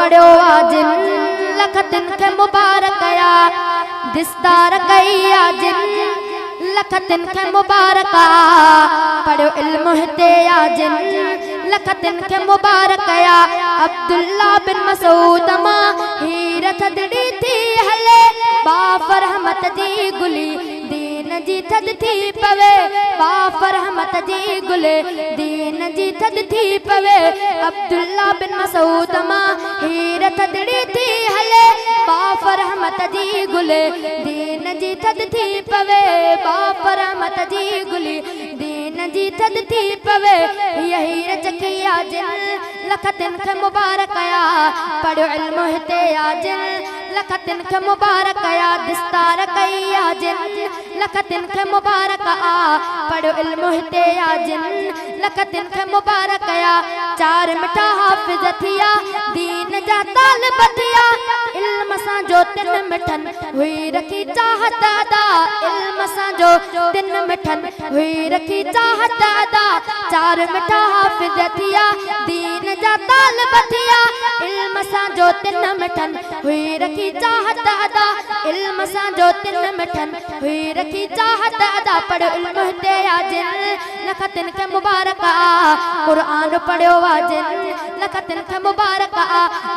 पढ़ियो आ जिन लख तिन खे मुबारक या दिस्तार कई आ जिन लख तिन खे मुबारक पढ़ियो इल्म हिते आ जिन लख तिन खे मुबारक या अब्दुल्ला बिन मसूद मां हीर थदड़ी थी हले बाफ रहमत जी गुली दीन जी थद थी पवे बाफ रहमत जी गुले दीन जी थद थी पवे अब्दुल्ला बिन मसूद मां हीर थदड़ी थी हले बाफ रहमत जी गुले दीन जी थद थी पवे बाफ रहमत जी गुली दीन जी थद थी पवे यही रचकिया जिन लख तिन खे मुबारक या पढ़ियो इल्म हिते आ जिन लख तिन खे मुबारक या दिस्तार कई आ जिन लख तिन खे मुबारक पढ़ियो इल्म हिते आ जिन लख तिन खे मुबारक या चार मिठा हाफिज थिया दीन जा तालिब थिया इल्म सां जो तिन मिठन हुई रखी चाहत अदा इल्म सां जो तिन मिठन हुई रखी चाहत अदा चार मिठा हाफिज थिया दीन जा तालिब थिया इल्म सां जो तिन मिठन हुई रखी चाहत अदा इल्म सां जो तिन मिठन हुई रखी चाहत अदा पढ़ियो इल्म हिते आ जिन लख तिन खे मुबारक कुरान पढ़ियो आ जिन लख तिन खे मुबारक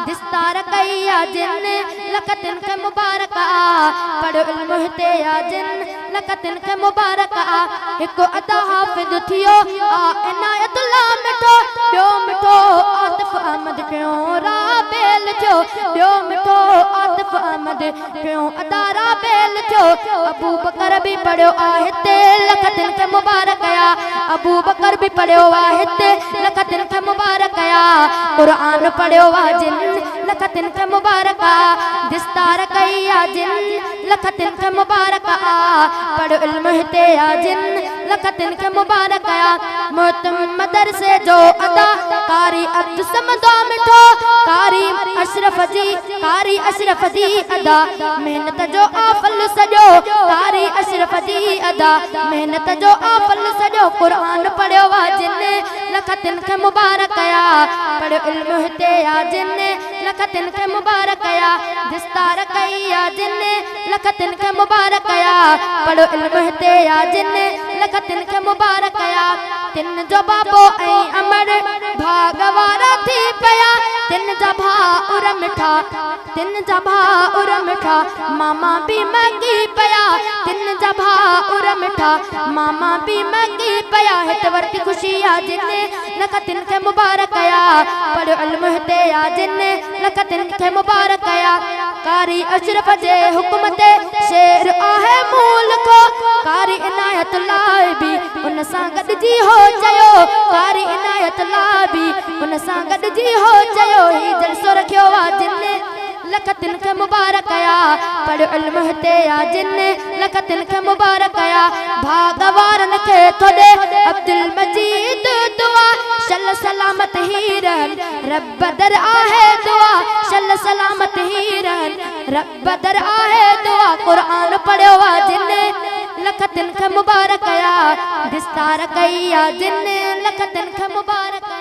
दिस्तार कई आ जिन लख तिन खे मुबारक पढ़ियो इल्म हिते आ जिन लख तिन खे मुबारक हिकु अदा हाफिज थियो इनायतुल्लाह मिठो ॿियो मिठो आतिफ अहमद पियो राबेल थियो ॿियो मिठो आतिफ अहमद पियो अदा राबेल थियो अबू बकर भी पढ़ियो आ हिते लख तिन खे मुबारक या अबू बकर भी पढ़ियो आ हिते लख तिन खे मुबारक या कुरान पढ़ियो आ जिन लख तिन खे मुबारक दिस्तार कई आ जिन लख तिन खे मुबारक पढ़ियो इल्म हिते आ जिन लख तिन खे मुबारक मोहतम मदरसे जो अदा कारी अब्दुल समद मिठो कारी अशरफ जी अदा मेहनत जो आफल सजो कारी अशरफ जी अदा मेहनत जो आफल सजो कुरान पढ़ियो आ जिन लख तिन खे मुबारक या पढ़ियो इल्म हिते आ जिन लख तिन खे मुबारक या दिस्तार कई आ जिन लख तिन खे मुबारक या पढ़ियो इल्म हिते आ जिन लख तिन खे मुबारक या तिन जो बाबो ऐं अमर भागवारा थी पया तिन जा भाउर मिठा तिन जा भाउर मिठा मामा भी मंगी पया तिन जा भाउर मिठा मामा भी मंगी पया हित वरती खुशी आ जिन लख तिन खे मुबारक या पढ़ियो इल्म हिते आ जिन लख तिन खे मुबारक या कारी अशरफ जे हुक्म ते शेर आहे मुल्क कारी इनायतुल्लाह भी उन सां गॾिजी हो चयो कारी इनायतुल्लाह भी उन सां गॾिजी हो चयो ही जलसो रखियो आ जिन लख तिन खे मुबारक या पढ़ियो इल्म हिते आ जिन लख तिन खे मुबारक या भागवारन खे थोड़े अब्दुल मजीद दुआ शल सलामत ही रहन रब दर आहे दुआ शल सलामत ही रहन रब दर आहे दुआ कुरान पढ़ियो आ जिन लख तिन खे मुबारक या दिस्तार कई आ जिन लख तिन खे मुबारक